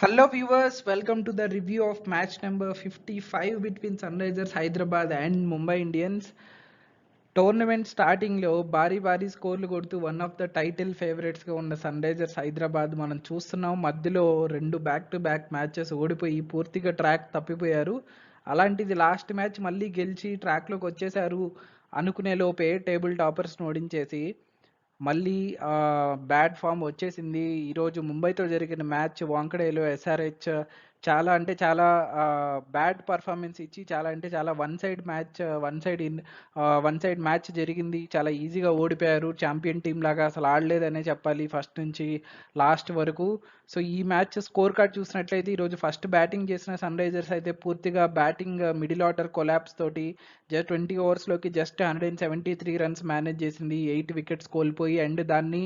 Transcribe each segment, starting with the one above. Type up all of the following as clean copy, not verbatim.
Hello viewers, welcome to the review of match number 55 between Sunrisers Hyderabad and Mumbai Indians. Tournament స్టార్టింగ్లో భారీ స్కోర్లు కొడుతూ one of the title ఫేవరెట్స్గా ఉన్న sun Risers Hyderabad మనం చూస్తున్నాం. మధ్యలో 2 back to back matches ఓడిపోయి పూర్తిగా ట్రాక్ తప్పిపోయారు. అలాంటిది లాస్ట్ మ్యాచ్ మళ్ళీ గెలిచి ట్రాక్లోకి వచ్చేసారు అనుకునే లోపే టేబుల్ టాపర్స్ని ఓడించేసి మళ్ళీ బ్యాడ్ ఫామ్ వచ్చేసింది. ఈరోజు ముంబైతో జరిగిన మ్యాచ్ వాంకడేలో ఎస్ఆర్హెచ్ చాలా అంటే చాలా బ్యాడ్ పర్ఫార్మెన్స్ ఇచ్చి చాలా అంటే చాలా వన్ సైడ్ మ్యాచ్ జరిగింది. చాలా ఈజీగా ఓడిపోయారు. ఛాంపియన్ టీం లాగా అసలు ఆడలేదనే చెప్పాలి ఫస్ట్ నుంచి లాస్ట్ వరకు. సో ఈ మ్యాచ్ స్కోర్ కార్డ్ చూసినట్లయితే ఈరోజు ఫస్ట్ బ్యాటింగ్ చేసిన సన్ రైజర్స్ అయితే పూర్తిగా బ్యాటింగ్ మిడిల్ ఆర్డర్ కొలాప్స్ తోటి 20 ఓవర్స్లోకి జస్ట్ 173 రన్స్ మేనేజ్ చేసింది. 8 వికెట్స్ కోల్పోయి అండ్ దాన్ని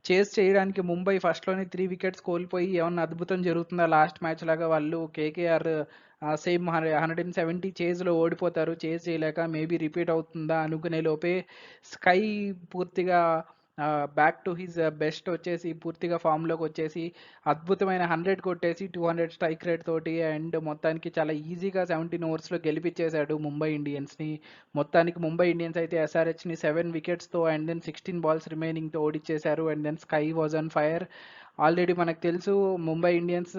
చేస్ చేయడానికి ముంబై ఫస్ట్లోనే 3 వికెట్స్ కోల్పోయి ఏమన్నా అద్భుతం జరుగుతుందా లాస్ట్ మ్యాచ్ లాగా వాళ్ళు కేకేఆర్ సేమ్ 170 చేజ్లో ఓడిపోతారు, చేజ్ చేయలేక మేబీ రిపీట్ అవుతుందా అనుకునే లోపే స్కై పూర్తిగా బ్యాక్ టు హిజ్ బెస్ట్ వచ్చేసి పూర్తిగా ఫామ్లోకి వచ్చేసి అద్భుతమైన 100 కొట్టేసి 200 స్ట్రైక్ రేట్ తోటి అండ్ మొత్తానికి చాలా ఈజీగా 17 ఓవర్స్లో గెలిపించేశాడు ముంబై ఇండియన్స్ని. మొత్తానికి ముంబై ఇండియన్స్ అయితే ఎస్ఆర్హెచ్ని 7 వికెట్స్తో అండ్ దెన్ 16 బాల్స్ రిమైనింగ్తో ఓడిచ్చేశారు. And then SKY was on fire. Already మనకు తెలుసు ముంబై ఇండియన్స్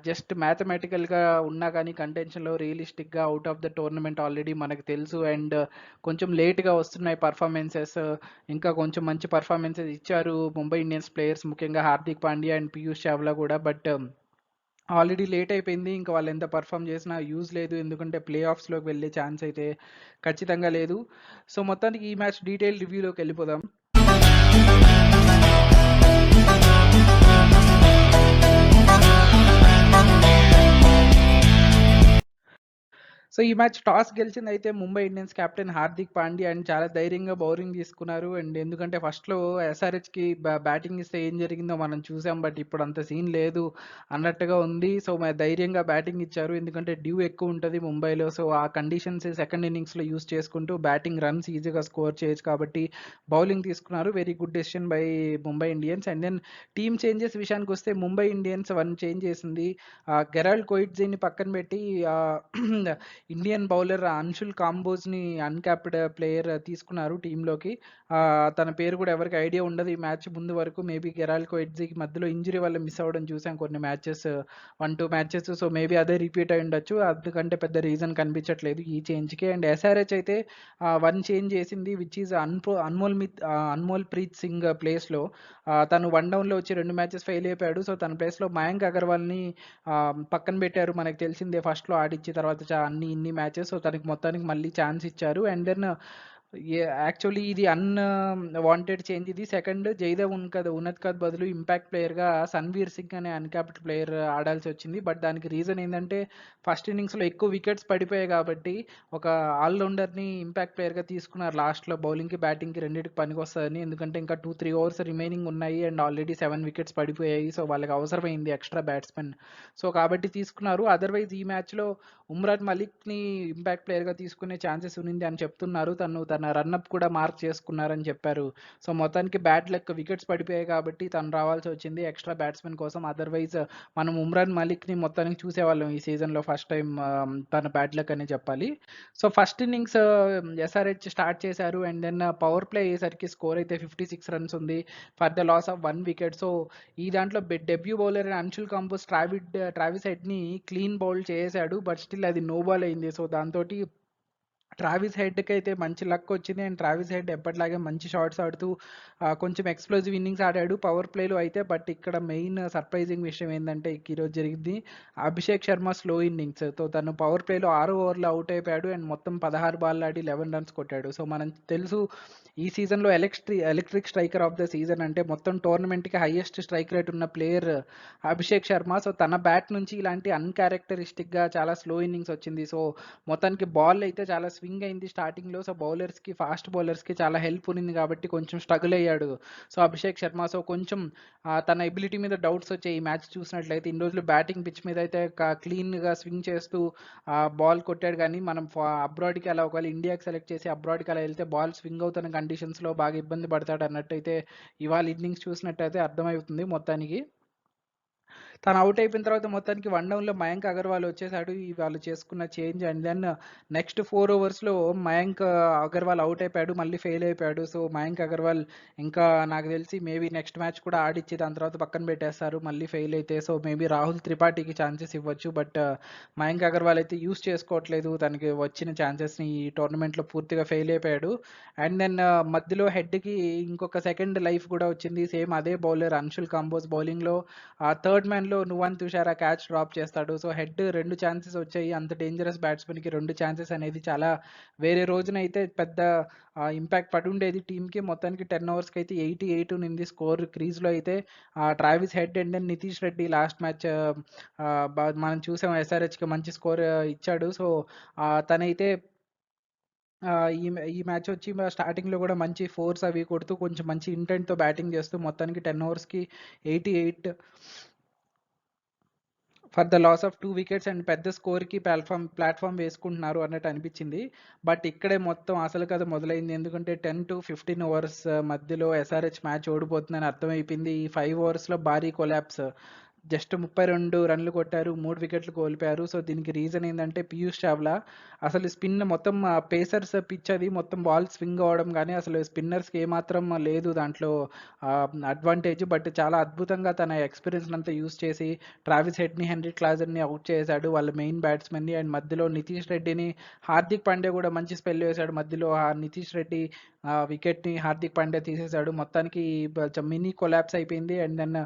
జస్ట్ మ్యాథమెటికల్గా ఉన్నా కానీ కంటెన్షన్లో రియలిస్టిక్గా out of the tournament already మనకు తెలుసు. అండ్ కొంచెం లేట్గా వస్తున్నాయి పర్ఫార్మెన్సెస్. ఇంకా కొంచెం మంచి పర్ఫార్మెన్సెస్ ఇచ్చారు ముంబై ఇండియన్స్ ప్లేయర్స్, ముఖ్యంగా హార్దిక్ పాండ్యా అండ్ పీయూష్ చావ్లా కూడా. బట్ ఆల్రెడీ లేట్ అయిపోయింది. ఇంకా వాళ్ళు ఎంత పర్ఫామ్ చేసినా యూజ్ లేదు, ఎందుకంటే ప్లే ఆఫ్స్లోకి వెళ్ళే ఛాన్స్ అయితే ఖచ్చితంగా లేదు. సో మొత్తానికి ఈ మ్యాచ్ డీటెయిల్ రివ్యూలోకి వెళ్ళిపోదాం. సో ఈ మ్యాచ్ టాస్ గెలిచింది అయితే Mumbai Indians captain Hardik Pandya and చాలా ధైర్యంగా బౌలింగ్ తీసుకున్నారు. అండ్ ఎందుకంటే ఫస్ట్లో ఎస్ఆర్హెచ్కి బ్యాటింగ్ ఇస్తే ఏం జరిగిందో మనం చూసాం, బట్ ఇప్పుడు అంత సీన్ లేదు అన్నట్టుగా ఉంది. సో ధైర్యంగా బ్యాటింగ్ ఇచ్చారు, ఎందుకంటే డ్యూ ఎక్కువ ఉంటుంది ముంబైలో. సో ఆ కండిషన్స్ సెకండ్ ఇన్నింగ్స్లో యూస్ చేసుకుంటూ బ్యాటింగ్ రన్స్ ఈజీగా స్కోర్ చేయొచ్చు కాబట్టి బౌలింగ్ తీసుకున్నారు. Very good decision by Mumbai Indians. And then team changes విషయానికి వస్తే ముంబై ఇండియన్స్ 1 చేంజ్ చేసింది. గెరాల్డ్ కోయిట్జీని పక్కన పెట్టి ఇండియన్ బౌలర్ అన్షుల్ కాంబోజ్ని అన్క్యాప్డ్ ప్లేయర్ తీసుకున్నారు టీంలోకి. తన పేరు కూడా ఎవరికి ఐడియా ఉండదు ఈ మ్యాచ్ ముందు వరకు. మేబీ గెరాల్డ్ కోయిట్జీకి మధ్యలో ఇంజరీ వల్ల మిస్ అవ్వడం చూసాం కొన్ని మ్యాచెస్, 1-2 మ్యాచెస్. సో మేబీ అదే రిపీట్ అయి ఉండొచ్చు, అందుకంటే పెద్ద రీజన్ కనిపించట్లేదు ఈ చేంజ్కి. అండ్ ఎస్ఆర్హెచ్ అయితే 1 చేంజ్ చేసింది, విచ్ ఈజ్ అన్మోల్ ప్రీత్ సింగ్ ప్లేస్లో. తను 1 డౌన్లో వచ్చి 2 మ్యాచెస్ ఫెయిల్ అయిపోయాడు. సో తన ప్లేస్లో మయాంక్ అగర్వాల్ని పక్కన పెట్టారు. మనకు తెలిసిందే ఫస్ట్లో ఆడిచ్చి తర్వాత ఇన్ని మ్యాచెస్. సో తనకి మొత్తానికి మళ్ళీ ఛాన్స్ ఇచ్చారు. అండ్ దెన్ యాక్చువల్లీ ఇది వాంటెడ్ చేంజ్. ఇది సెకండ్ జైదేవ్ ఉన్నత్కద్ బదులు ఇంపాక్ట్ ప్లేయర్గా సన్వీర్ సింగ్ అనే అన్క్యాప్డ్ ప్లేయర్ ఆడాల్సి వచ్చింది. బట్ దానికి రీజన్ ఏంటంటే ఫస్ట్ ఇన్నింగ్స్లో ఎక్కువ వికెట్స్ పడిపోయాయి కాబట్టి ఒక ఆల్రౌండర్ని ఇంపాక్ట్ ప్లేయర్గా తీసుకున్నారు లాస్ట్లో. బౌలింగ్కి బ్యాటింగ్కి రెండింటికి పనికి వస్తుందని, ఎందుకంటే ఇంకా 2-3 ఓవర్స్ రిమైనింగ్ ఉన్నాయి అండ్ ఆల్రెడీ 7 వికెట్స్ పడిపోయాయి. సో వాళ్ళకి అవసరమైంది ఎక్స్ట్రా బ్యాట్స్మెన్. సో కాబట్టి తీసుకున్నారు. అదర్వైజ్ ఈ మ్యాచ్లో ఉమ్రాన్ మలిక్ని ఇంపాక్ట్ ప్లేయర్గా తీసుకునే ఛాన్సెస్ ఉంది అని చెప్తున్నారు. తన రన్అప్ కూడా మార్క్ చేసుకున్నారని చెప్పారు. సో మొత్తానికి బ్యాట్ లెక్క వికెట్స్ పడిపోయాయి కాబట్టి తను రావాల్సి వచ్చింది ఎక్స్ట్రా బ్యాట్స్మెన్ కోసం. అదర్వైజ్ మనం ఉమ్రాన్ మలిక్ని మొత్తానికి చూసేవాళ్ళం ఈ సీజన్లో ఫస్ట్ టైం తన బ్యాట్ లెక్ అని చెప్పాలి. So first innings SRH start చేశారు. అండ్ దెన్ పవర్ ప్లే అయ్యేసరికి స్కోర్ అయితే 56 రన్స్ ఉంది for the loss of 1 wicket. So ఈ దాంట్లో debut bowler Anshul Kamboj Travis హెడ్ని క్లీన్ బౌల్ చేశాడు, బట్ స్టిల్ అది నో బాల్ అయింది. సో దాంతో ట్రావిస్ హెడ్కి అయితే మంచి లక్ వచ్చింది. అండ్ ట్రావిస్ హెడ్ ఎప్పటిలాగే మంచి షాట్స్ ఆడుతూ కొంచెం ఎక్స్ప్లోజివ్ ఇన్నింగ్స్ ఆడాడు పవర్ ప్లేలో అయితే. బట్ ఇక్కడ మెయిన్ సర్ప్రైజింగ్ విషయం ఏంటంటే ఈరోజు జరిగింది Abhishek Sharma slow innings. So తను పవర్ ప్లేలో 6 ఓవర్లో అవుట్ అయిపోయాడు అండ్ మొత్తం 16 బాల్ ఆడి 11 రన్స్ కొట్టాడు. సో మనం తెలుసు ఈ సీజన్లో electric striker of the season అంటే మొత్తం టోర్నమెంట్కి హైయెస్ట్ స్ట్రైక్ రేట్ ఉన్న ప్లేయర్ అభిషేక్ శర్మ. సో తన బ్యాట్ నుంచి ఇలాంటి అన్క్యారెక్టరిస్టిక్గా చాలా స్లో ఇన్నింగ్స్ వచ్చింది. సో మొత్తానికి బాల్ అయితే చాలా స్వింగ్ అయింది స్టార్టింగ్లో. సో ఫాస్ట్ బౌలర్స్కి చాలా హెల్ప్ ఉంది కాబట్టి కొంచెం స్ట్రగుల్ అయ్యాడు సో అభిషేక్ శర్మ. సో కొంచెం తన ఎబిలిటీ మీద డౌట్స్ వచ్చాయి ఈ మ్యాచ్ చూసినట్లయితే. ఇన్ని రోజులు బ్యాటింగ్ పిచ్ మీద అయితే క్లీన్గా స్వింగ్ చేస్తూ బాల్ కొట్టాడు, కానీ మనం అబ్రాడ్కి అలా ఒకవేళ ఇండియాకి సెలెక్ట్ చేసి అబ్రాడ్కి అలా వెళ్తే బాల్ స్వింగ్ అవుతున్న కండిషన్స్లో బాగా ఇబ్బంది పడతాడు అన్నట్టయితే ఇవాళ ఇన్నింగ్స్ చూసినట్టయితే అర్థమవుతుంది మొత్తానికి. తను ఔట్ అయిపోయిన తర్వాత మొత్తానికి 1 డౌన్‌లో మయాంక్ అగర్వాల్ వచ్చేసాడు. వాళ్ళు చేసుకున్న చేంజ్ అండ్ దెన్ నెక్స్ట్ 4 ఓవర్స్‌లో మయాంక్ అగర్వాల్ ఔట్ అయిపోయాడు. మళ్ళీ ఫెయిల్ అయిపోయాడు. సో, మయాంక్ అగర్వాల్ ఇంకా నాకు తెలిసి మేబీ నెక్స్ట్ మ్యాచ్ కూడా ఆడిచ్చి దాని తర్వాత పక్కన పెట్టేస్తారు మళ్ళీ ఫెయిల్ అయితే. సో, మేబీ రాహుల్ త్రిపాఠికి ఛాన్సెస్ ఇవ్వచ్చు. బట్ మయాంక్ అగర్వాల్ అయితే యూజ్ చేసుకోవట్లేదు. తనకి వచ్చిన ఛాన్సెస్‌ని ఈ టోర్నమెంట్‌లో పూర్తిగా ఫెయిల్ అయిపోయాడు. అండ్ దెన్ మధ్యలో హెడ్‌కి ఇంకొక సెకండ్ లైఫ్ కూడా వచ్చింది. సేమ్ అదే బౌలర్ అన్షుల్ కాంబోజ్ బౌలింగ్‌లో ఆ థర్డ్ మ్యాన్‌లో నువాన్ తుషారా క్యాచ్ డ్రాప్ చేస్తాడు. సో, హెడ్ 2 ఛాన్సెస్ వచ్చాయి. అంత డేంజరస్ బ్యాట్స్‌మెన్‌కి 2 ఛాన్సెస్ అనేది చాలా వేరే రోజునైతే పెద్ద ఇంపాక్ట్ పడుండేది టీమ్‌కి. మొత్తానికి 10 ఓవర్స్‌కి అయితే 88 ఉన్నింది స్కోర్. క్రీజ్‌లో అయితే Travis Head and then Nitish Reddy last match మనం చూసాం ఎస్ఆర్‌హెచ్‌కి మంచి స్కోర్ ఇచ్చాడు. సో, తనైతే ఈ మ్యాచ్ వచ్చి స్టార్టింగ్‌లో కూడా మంచి ఫోర్స్ అవి కొడుతూ కొంచెం మంచి ఇంటెంట్‌తో బ్యాటింగ్ చేస్తూ మొత్తానికి 10 ఓవర్స్‌కి 88 for the loss of 2 wickets and పెద్ద స్కోర్‌కి ప్లాట్‌ఫామ్ వేసుకుంటున్నారు అన్నట్టు అనిపించింది. బట్ ఇక్కడే మొత్తం అసలు కథ మొదలైంది. ఎందుకంటే 10-15 ఓవర్స్ మధ్యలో ఎస్ఆర్‌హెచ్ మ్యాచ్ ఓడిపోతుందని అర్థమైపోయింది. ఈ 5 ఓవర్స్‌లో భారీ కొలాప్స్. జస్ట్ 32 రన్లు కొట్టారు. 3 వికెట్లు కోల్పోయారు. సో, దీనికి రీజన్ ఏందంటే పీయూష్ చావ్లా అసలు స్పిన్ మొత్తం పేసర్స్ పిచ్ అది మొత్తం బాల్ స్వింగ్ అవ్వడం గానీ అసలు స్పిన్నర్స్‌కి ఏమాత్రం లేదు దాంట్లో అడ్వాంటేజ్. బట్ చాలా అద్భుతంగా తన ఎక్స్‌పీరియన్స్‌నంతా యూజ్ చేసి ట్రావిస్ హెడ్‌ని, హెన్రీ క్లాసెన్‌ని ఔట్ చేశాడు. వాళ్ళ మెయిన్ బ్యాట్స్‌మెన్‌ని అండ్ మధ్యలో నితీష్ రెడ్డిని, హార్దిక్ పాండ్యా కూడా మంచి స్పెల్ వేశాడు మధ్యలో. నితీష్ రెడ్డి వికెట్‌ని హార్దిక్ పాండ్యా తీసేశాడు. మొత్తానికి మినీ కొలాప్స్ అయిపోయింది. అండ్ దెన్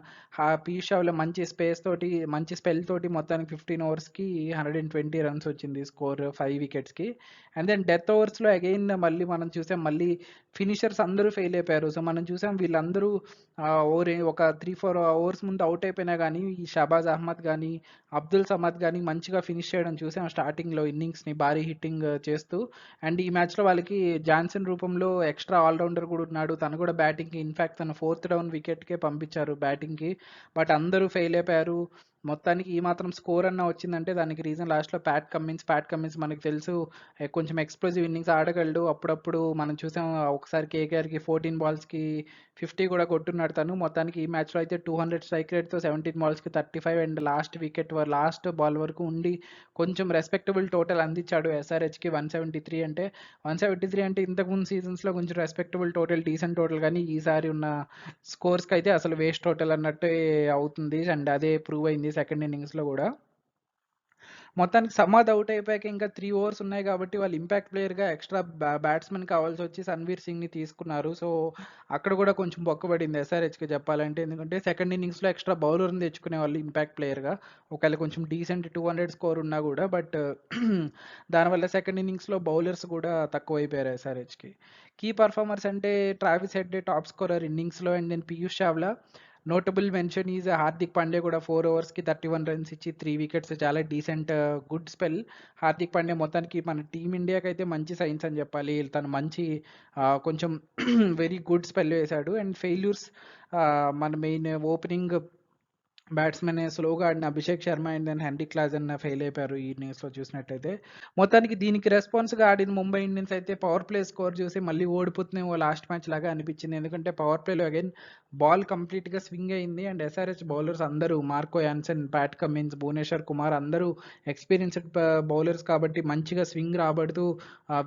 పీయూష్ చావ్లా మంచి స్పేస్ తోటి, మంచి స్పెల్ తోటి మొత్తానికి 15 ఓవర్స్‌కి 120 రన్స్ వచ్చింది స్కోర్ 5 వికెట్స్‌కి. అండ్ దెన్ డెత్ ఓవర్స్‌లో అగైన్ మళ్ళీ మనం చూసాం మళ్ళీ ఫినిషర్స్ అందరూ ఫెయిల్ అయిపోయారు. సో, మనం చూసాం వీళ్ళందరూ ఒక 3, 4 ఓవర్స్ ముందు ఔట్ అయిపోయినా గానీ ఈ షాబాజ్ అహ్మద్ గానీ, అబ్దుల్ సమద్ గానీ మంచిగా ఫినిష్ చేయడం చూసాం స్టార్టింగ్‌లో ఇన్నింగ్స్‌ని భారీ హిట్టింగ్ చేస్తూ. అండ్ ఈ మ్యాచ్‌లో వాళ్ళకి జాన్సన్ రూపంలో ఎక్స్ట్రా ఆల్రౌండర్ కూడా ఉన్నాడు. తను కూడా బ్యాటింగ్‌కి ఇన్‌ఫాక్ట్ తను 4థ్ డౌన్ వికెట్‌కే పంపించారు బ్యాటింగ్‌కి. బట్ అందరూ ఫెయిల్ అయిపోయారు. మొత్తానికి ఈ మాత్రం స్కోర్ అన్నా వచ్చిందంటే దానికి రీజన్ లాస్ట్‌లో ప్యాట్ కమిన్స్ మనకు తెలుసు కొంచెం ఎక్స్‌ప్లోజివ్ ఇన్నింగ్స్ ఆడగలడు. అప్పుడప్పుడు మనం చూసాం ఒకసారి కేకేఆర్‌కి 14 బాల్స్‌కి 50 కూడా కొట్టున్నాడు తను. మొత్తానికి ఈ మ్యాచ్‌లో అయితే 200 స్ట్రైక్ రేట్‌తో 17 బాల్స్‌కి 35 అండ్ లాస్ట్ బాల్ వరకు ఉండి కొంచెం రెస్పెక్టబుల్ టోటల్ అందించాడు ఎస్ఆర్‌హెచ్‌కి 173 అంటే. 173 అంటే ఇంతకుముందు సీజన్స్‌లో కొంచెం రెస్పెక్టబుల్ టోటల్, డీసెంట్ టోటల్ గానీ ఈసారి ఉన్న స్కోర్స్‌కి అయితే అసలు వేస్ట్ టోటల్ అన్నట్టే అవుతుంది. అండ్ అదే ప్రూవ్ అయింది సెకండ్ ఇన్నింగ్స్‌లో కూడా. మొత్తానికి సమాద్ ఔట్ అయిపోయాక ఇంకా 3 ఓవర్స్ ఉన్నాయి కాబట్టి వాళ్ళు ఇంపాక్ట్ ప్లేయర్‌గా ఎక్స్ట్రా బ్యాట్స్‌మెన్ కావాల్సొచ్చి సన్‌వీర్ సింగ్‌ని తీసుకున్నారు. సో, అక్కడ కూడా కొంచెం బొక్కబడింది ఎస్ఆర్‌హెచ్‌కి చెప్పాలంటే. ఎందుకంటే సెకండ్ ఇన్నింగ్స్‌లో ఎక్స్ట్రా బౌలర్‌ని తెచ్చుకునేవాళ్ళు ఇంపాక్ట్ ప్లేయర్‌గా. ఒకవేళ కొంచెం డీసెంట్ 200 స్కోర్ ఉన్నా కూడా. బట్ దానివల్ల సెకండ్ ఇన్నింగ్స్‌లో బౌలర్స్ కూడా తక్కువైపోయారు ఎస్ఆర్‌హెచ్‌కి. కీ పర్ఫార్మర్స్ అంటే ట్రావిస్ హెడ్ టాప్ స్కోరర్ ఇన్నింగ్స్‌లో and then Piyush Chawla. Notable mention is Hardik Pandya కూడా 4 ఓవర్స్‌కి 31 రన్స్ ఇచ్చి 3 వికెట్స్ చాలా decent good spell. Hardik Pandya మొత్తానికి మన టీమిండియాకైతే మంచి సైన్స్ అని చెప్పాలి. తను మంచి కొంచెం వెరీ గుడ్ స్పెల్ వేశాడు. అండ్ ఫెయిల్యూర్స్ మన మెయిన్ ఓపెనింగ్ బ్యాట్స్‌మెన్ స్లోగా ఆడిన Abhishek Sharma and then Henry Klaasen fail అయిపోయారు ఈ ఇన్నింగ్స్‌లో చూసినట్టయితే. మొత్తానికి దీనికి రెస్పాన్స్‌గా ఆడిన ముంబై ఇండియన్స్ అయితే పవర్ ప్లే స్కోర్ చూసి మళ్ళీ ఓడిపోతుందేమో లాస్ట్ మ్యాచ్ లాగా అనిపించింది. ఎందుకంటే పవర్ ప్లేలో అగైన్ బాల్ కంప్లీట్‌గా స్వింగ్ అయింది. అండ్ ఎస్ఆర్‌హెచ్ బౌలర్స్ అందరూ Marco Jansen, Pat Cummins, Bhuvneshwar Kumar అందరూ ఎక్స్‌పీరియన్స్‌డ్ బౌలర్స్ కాబట్టి మంచిగా స్వింగ్ రాబడుతూ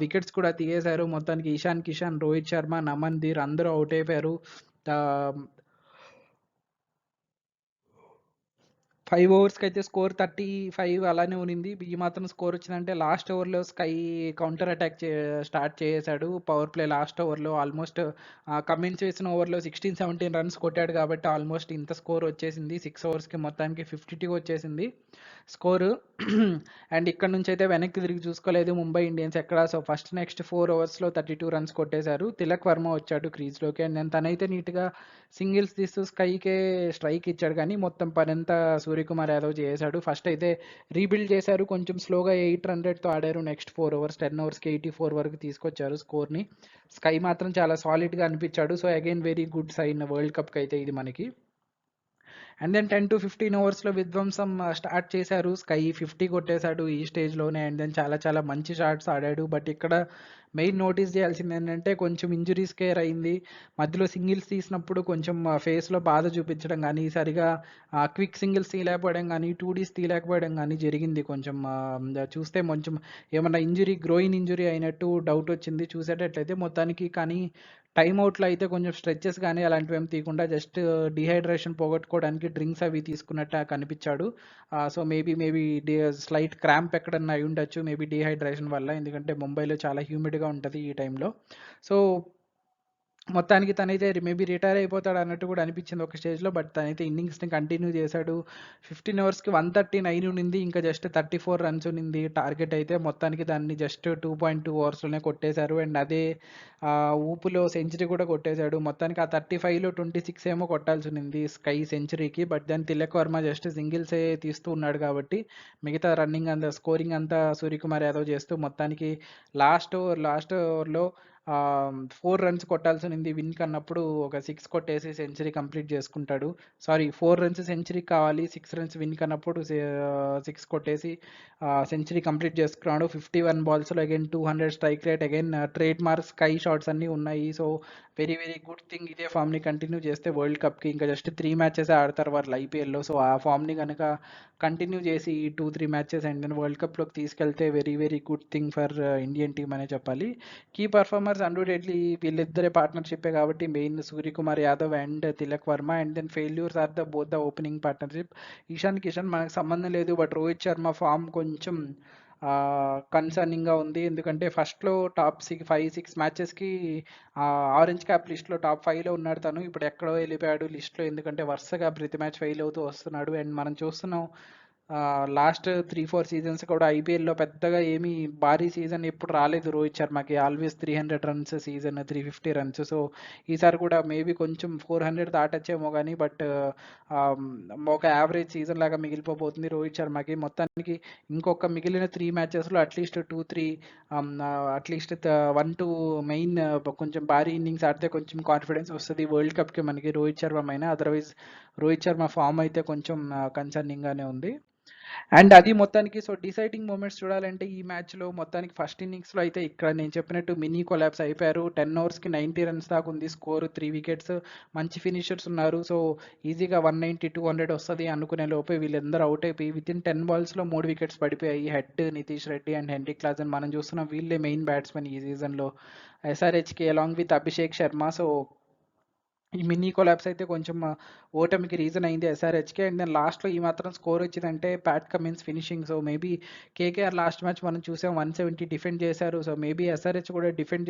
వికెట్స్ కూడా తీయేశారు. మొత్తానికి ఇషాన్ కిషన్, రోహిత్ శర్మ, నమన్ ధీర్ అందరూ ఔట్ అయిపోయారు. ఆహ్ 5 ఓవర్స్‌కైతే స్కోర్ 35 అలానే ఉన్నింది. ఈ మాత్రం స్కోర్ వచ్చిందంటే లాస్ట్ ఓవర్‌లో కౌంటర్ అటాక్ స్టార్ట్ చేసేసాడు. పవర్ ప్లే లాస్ట్ ఓవర్‌లో ఆల్మోస్ట్ కమిన్స్ వేసిన ఓవర్‌లో 16, 17 రన్స్ కొట్టాడు కాబట్టి ఆల్మోస్ట్ ఇంత స్కోర్ వచ్చేసింది. 6 ఓవర్స్‌కి మొత్తానికి 52 వచ్చేసింది స్కోరు. అండ్ ఇక్కడ నుంచి అయితే వెనక్కి తిరిగి చూసుకోలేదు ముంబై ఇండియన్స్ ఎక్కడ. సో, నెక్స్ట్ 4 ఓవర్స్‌లో 32 రన్స్ కొట్టేశారు. తిలక్ వర్మ వచ్చాడు క్రీజ్‌లోకి. అండ్ దెన్ తనైతే నీట్‌గా సింగిల్స్ తీస్తూ స్కైకే స్ట్రైక్ ఇచ్చాడు కానీ మొత్తం పనంతా సూర్యకుమార్ యాదవ్ చేశాడు. ఫస్ట్ అయితే రీబిల్డ్ చేశారు. కొంచెం స్లోగా 800తో ఆడారు. నెక్స్ట్ 4 ఓవర్స్ 10 ఓవర్స్‌కి 84 వరకు తీసుకొచ్చారు స్కోర్‌ని. స్కై మాత్రం చాలా సాలిడ్‌గా అనిపించాడు. So, again very good sign world కప్‌కి అయితే ఇది మనకి. అండ్ దెన్ 10-15 ఓవర్స్‌లో విధ్వంసం స్టార్ట్ చేశారు. స్కై 50 కొట్టేశాడు ఈ స్టేజ్‌లోనే. అండ్ దెన్ చాలా చాలా మంచి షాట్స్ ఆడాడు. బట్ ఇక్కడ మెయిన్ నోటీస్ చేయాల్సింది ఏంటంటే కొంచెం ఇంజురీస్ కేర్ అయింది. మధ్యలో సింగిల్స్ తీసినప్పుడు కొంచెం ఫేస్‌లో బాధ చూపించడం గానీ, సరిగా క్విక్ సింగిల్స్ తీయలేకపోవడం గానీ, 2డీస్ తీయలేకపోవడం గానీ జరిగింది. కొంచెం చూస్తే కొంచెం ఏమన్నా గ్రోయిన్ ఇంజురీ అయినట్టు డౌట్ వచ్చింది చూసేటట్లయితే మొత్తానికి. కానీ టైమ్ అవుట్‌లో అయితే కొంచెం స్ట్రెచెస్ గానీ అలాంటివేమి తీయకుండా జస్ట్ డీహైడ్రేషన్ పోగొట్టుకోవడానికి డ్రింక్స్ అవి తీసుకున్నట్టు కనిపించాడు. సో, మేబీ స్లైట్ క్రాంప్ ఎక్కడన్నా అయ్యుండొచ్చు. మేబీ డీహైడ్రేషన్ వల్ల. ఎందుకంటే ముంబైలో చాలా హ్యూమిడ్‌గా ఉంటది ఈ టైంలో. సో, మొత్తానికి తనైతే మేబీ రిటైర్ అయిపోతాడు అన్నట్టు కూడా అనిపించింది ఒక స్టేజ్‌లో. బట్ తనైతే ఇన్నింగ్స్‌ని కంటిన్యూ చేశాడు. 15 ఓవర్స్‌కి 139 ఉన్నింది. ఇంకా జస్ట్ 34 రన్స్ ఉన్నింది టార్గెట్ అయితే. మొత్తానికి దాన్ని జస్ట్ 2.2 ఓవర్స్‌లోనే కొట్టేశారు. అండ్ అదే ఊపులో సెంచరీ కూడా కొట్టేశాడు. మొత్తానికి ఆ 35లో 26 ఏమో కొట్టాల్సి ఉన్నింది స్కై సెంచరీకి. But then Tilak Varma just సింగిల్సే తీస్తూ ఉన్నాడు కాబట్టి మిగతా రన్నింగ్ అంతా స్కోరింగ్ అంతా సూర్యకుమార్ యాదవ్ చేస్తూ మొత్తానికి లాస్ట్ ఓవర్‌లో 4 రన్స్ కొట్టాల్సి ఉన్నింది విన్‌కి అన్నప్పుడు ఒక 6 కొట్టేసి సెంచరీ కంప్లీట్ చేసుకుంటాడు. సారీ, 4 రన్స్ సెంచరీకి కావాలి. 6 రన్స్ విన్‌కి అన్నప్పుడు 6 కొట్టేసి సెంచరీ కంప్లీట్ చేసుకున్నాడు. 51 బాల్స్‌లో again 200 strike rate, again trade mark SKY shots అన్నీ ఉన్నాయి. So, very very good thing. ఇదే ఫామ్‌ని కంటిన్యూ చేస్తే వరల్డ్ కప్‌కి ఇంకా జస్ట్ 3 మ్యాచెసే ఆడతారు వాళ్ళు ఐపీఎల్‌లో. సో, ఆ ఫామ్‌ని గనక కంటిన్యూ చేసి ఈ 2, 3 మ్యాచెస్ అండ్ దెన్ వరల్డ్ కప్‌లోకి తీసుకెళ్తే very very good thing for Indian team అనే చెప్పాలి. కీ పర్ఫార్మర్స్ అన్డౌటెడ్లీ వీళ్ళిద్దరే పార్ట్నర్షిప్పే కాబట్టి main Suryakumar Yadav and Tilak Varma. And then failures are both the opening partnership. Ishan Kishan మనకు సంబంధం లేదు. బట్ రోహిత్ శర్మ ఫామ్ కొంచెం కన్సర్నింగ్గా ఉంది. ఎందుకంటే ఫస్ట్లో టాప్ 5-6 మ్యాచెస్కి ఆరెంజ్ క్యాప్ లిస్ట్లో టాప్ 5లో ఉన్నాడు తను. ఇప్పుడు ఎక్కడో వెళ్ళిపోయాడు లిస్ట్లో. ఎందుకంటే వరుసగా ప్రతి మ్యాచ్ ఫెయిల్ అవుతూ వస్తున్నాడు. అండ్ మనం చూస్తున్నాం లాస్ట్ 3-4 సీజన్స్ కూడా ఐపీఎల్లో పెద్దగా ఏమీ భారీ సీజన్ ఎప్పుడు రాలేదు రోహిత్ శర్మకి. Always 300 runs season, 350 runs. So, ఈసారి కూడా మేబీ కొంచెం 400 దాటొచ్చేమో కానీ బట్ ఒక యావరేజ్ సీజన్ లాగా మిగిలిపోబోతుంది రోహిత్ శర్మకి. మొత్తానికి ఇంకొక మిగిలిన 3 మ్యాచెస్లో అట్లీస్ట్ 2-3 అట్లీస్ట్ 1-2 మెయిన్ కొంచెం భారీ ఇన్నింగ్స్ ఆడితే కొంచెం కాన్ఫిడెన్స్ వస్తుంది వరల్డ్ కప్కి మనకి రోహిత్ శర్మ అయినా. అదర్వైజ్ రోహిత్ శర్మ ఫామ్ అయితే కొంచెం కన్సర్నింగ్గానే ఉంది. అండ్ అది మొత్తానికి. సో, డిసైడింగ్ మూమెంట్స్ చూడాలంటే ఈ మ్యాచ్లో మొత్తానికి ఫస్ట్ ఇన్నింగ్స్లో అయితే ఇక్కడ నేను చెప్పినట్టు మినీ కొలాప్స్ అయిపోయారు. 10 ఓవర్స్కి 90 రన్స్ దాకా ఉంది స్కోర్, 3 వికెట్స్, మంచి ఫినిషర్స్ ఉన్నారు. సో, ఈజీగా 190, 200 వస్తుంది అనుకునే లోపే వీళ్ళందరూ అవుట్ అయిపోయి వితిన్ 10 బాల్స్లో 3 వికెట్స్ పడిపోయాయి. Head, Nitish Reddy and Henry Klaasen. మనం చూస్తున్నాం వీళ్ళే మెయిన్ బ్యాట్స్మెన్ ఈ సీజన్లో ఎస్ఆర్హెచ్కి along with Abhishek Sharma. So, ఈ మినీ కొలాప్స్ అయితే కొంచెం ఓటమికి రీజన్ అయింది ఎస్ఆర్హెచ్‌కే. అండ్ దెన్ లాస్ట్‌లో ఈ మాత్రం స్కోర్ వచ్చిందంటే Pat Cummins finishing. So, maybe KKR last match మనం చూసాం 170 డిఫెండ్ చేశారు. సో, మేబీ ఎస్ఆర్హెచ్ కూడా డిఫెండ్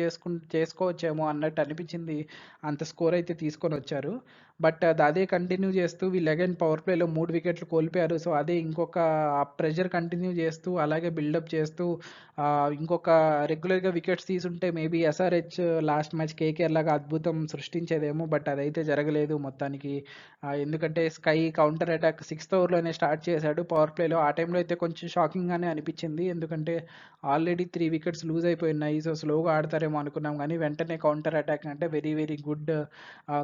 చేసుకోవచ్చేమో అన్నట్టు అనిపించింది. అంత స్కోర్ అయితే తీసుకొని వచ్చారు. బట్ అదే కంటిన్యూ చేస్తూ వీళ్ళు అగైన్ పవర్ ప్లేలో 3 వికెట్లు కోల్పోయారు. సో, అదే ఇంకొక ప్రెషర్ కంటిన్యూ చేస్తూ అలాగే బిల్డప్ చేస్తూ ఇంకొక రెగ్యులర్గా వికెట్స్ తీసుంటే maybe SRH last match KKR లాగా అద్భుతం సృష్టించేదేమో. బట్ అదైతే జరగలేదు మొత్తానికి. ఎందుకంటే స్కై కౌంటర్ అటాక్ 6th ఓవర్లోనే స్టార్ట్ చేశాడు పవర్ ప్లేలో. ఆ టైంలో అయితే కొంచెం షాకింగ్గానే అనిపించింది. ఎందుకంటే ఆల్రెడీ 3 వికెట్స్ లూజ్ అయిపోయి ఉన్నాయి. సో, స్లోగా ఆడతారేమో అనుకున్నాం కానీ వెంటనే కౌంటర్ అటాక్ అంటే very very good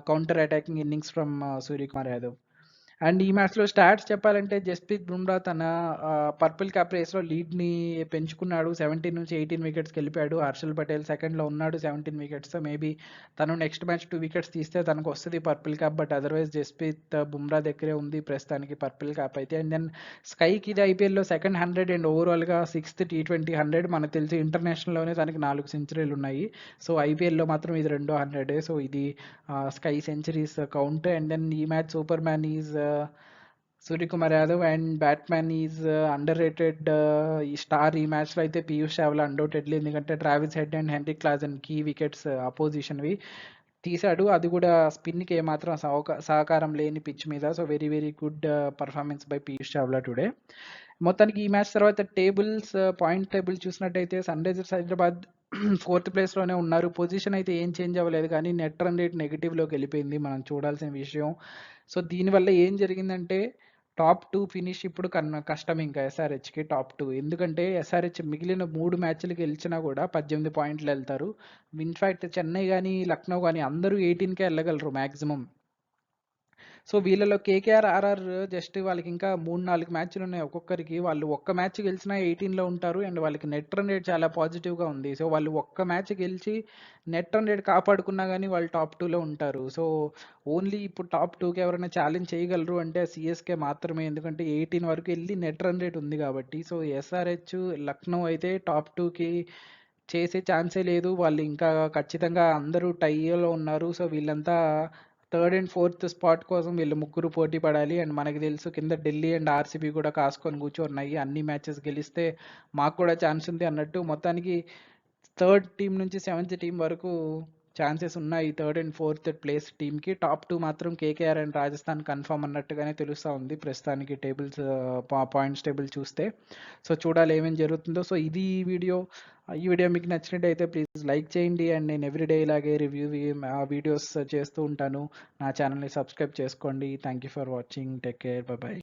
counter attacking innings from Suryakumar Yadav. And ఈ మ్యాచ్‌లో స్టాట్స్ చెప్పాలంటే జస్ప్రీత్ బుమ్రా తన పర్పుల్ క్యాప్ రేస్‌లో లీడ్‌ని పెంచుకున్నాడు. 17-18 వికెట్స్‌కి వెళ్ళిపోయాడు. హర్షల్ పటేల్ సెకండ్‌లో ఉన్నాడు 17 వికెట్స్‌తో. మేబీ తను నెక్స్ట్ మ్యాచ్ 2 వికెట్స్ తీస్తే తనకు వస్తది purple cap. But otherwise Jasprit Bumrah దగ్గరే ఉంది ప్రస్తుతానికి పర్పుల్ క్యాప్ అయితే. అండ్ దెన్ స్కైకి ఇది ఐపీఎల్‌లో సెకండ్ 100 అండ్ ఓవరాల్‌గా 6th T20 100. మనకు తెలిసి ఇంటర్నేషనల్‌లోనే తనకి 4 సెంచరీలు ఉన్నాయి. సో, ఐపీఎల్‌లో మాత్రం ఇది రెండో 100. సో, ఇది SKY centuries count. And then ఈ match super man is Suryakumar Yadav and batman is under rated. ఈ స్టార్ ఈ మ్యాచ్‌లో అయితే పీయూష్ చావ్లా అన్‌డౌటెడ్‌లీ. ఎందుకంటే Travis Head and Henry Klaasen key wickets అపోజిషన్‌వి తీశాడు. అది కూడా స్పిన్‌కి ఏమాత్రం సహకారం లేని పిచ్ మీద. So, very very good performance by Piyush Chawla today. మొత్తానికి ఈ మ్యాచ్ తర్వాత పాయింట్ టేబుల్ చూసినట్టయితే సన్ రైజర్స్ హైదరాబాద్ 4th ప్లేస్‌లోనే ఉన్నారు. పొజిషన్ అయితే ఏం చేంజ్ అవ్వలేదు కానీ నెట్ రన్ రేట్ నెగెటివ్‌లోకి వెళ్ళిపోయింది. మనం చూడాల్సిన విషయం. సో, దీనివల్ల ఏం జరిగిందంటే టాప్ 2 ఫినిష్ ఇప్పుడు కష్టం ఇంకా ఎస్ఆర్హెచ్‌కి టాప్ 2. ఎందుకంటే ఎస్ఆర్హెచ్ మిగిలిన 3 మ్యాచ్‌లు గెలిచినా కూడా 18 పాయింట్లు వెళ్తారు. ఇన్‌ఫాక్ట్ చెన్నై గానీ, లక్నో గానీ అందరూ 18కే వెళ్ళగలరు మాక్సిమం. సో వీళ్ళలో కేకేఆర్, ఆర్ఆర్ జస్ట్ వాళ్ళకి ఇంకా 3, 4 మ్యాచ్‌లు ఉన్నాయి ఒక్కొక్కరికి. వాళ్ళు ఒక్క మ్యాచ్ గెలిచినా 18లో ఉంటారు. అండ్ వాళ్ళకి నెట్ రన్ రేట్ చాలా పాజిటివ్‌గా ఉంది. సో వాళ్ళు ఒక్క మ్యాచ్ గెలిచి నెట్ రన్ రేట్ కాపాడుకున్నా గానీ వాళ్ళు టాప్ 2లో ఉంటారు. సో ఓన్లీ ఇప్పుడు టాప్ 2కి ఎవరైనా ఛాలెంజ్ చేయగలరు అంటే సీఎస్‌కే మాత్రమే. ఎందుకంటే 18 వరకు ఎళ్లి నెట్ రన్ రేట్ ఉంది కాబట్టి. సో ఎస్ఆర్‌హెచ్, లక్నో అయితే టాప్ 2కి చేసే ఛాన్సే లేదు. వాళ్ళు ఇంకా ఖచ్చితంగా అందరూ టైలో ఉన్నారు. సో వీళ్ళంతా థర్డ్ అండ్ ఫోర్త్ స్పాట్ కోసం వీళ్ళు ముగ్గురు పోటీ పడాలి. అండ్ మనకు తెలుసు కింద ఢిల్లీ అండ్ ఆర్సీబీ కూడా కాసుకొని కూర్చున్నాయి. అన్ని మ్యాచెస్ గెలిస్తే మాకు కూడా ఛాన్స్ ఉంది అన్నట్టు మొత్తానికి థర్డ్ టీం నుంచి సెవెంత్ టీం వరకు ఛాన్సెస్ ఉన్నాయి. థర్డ్ అండ్ ఫోర్త్ ప్లేస్ టీంకి. టాప్ 2 మాత్రం కేకేఆర్ అండ్ రాజస్థాన్ కన్ఫర్మ్ అన్నట్టుగానే తెలుస్తూ ఉంది ప్రస్తుతానికి టేబుల్స్ పాయింట్స్ టేబుల్ చూస్తే. సో చూడాలి ఏమేమి జరుగుతుందో. సో ఇది ఈ వీడియో మీకు నచ్చినట్టయితే ప్లీజ్ లైక్ చేయండి. అండ్ నేను ఎవ్రీడే ఇలాగే రివ్యూ వీడియోస్ చేస్తూ ఉంటాను. నా ఛానల్ని సబ్స్క్రైబ్ చేసుకోండి. Thank you for watching. Take care. By.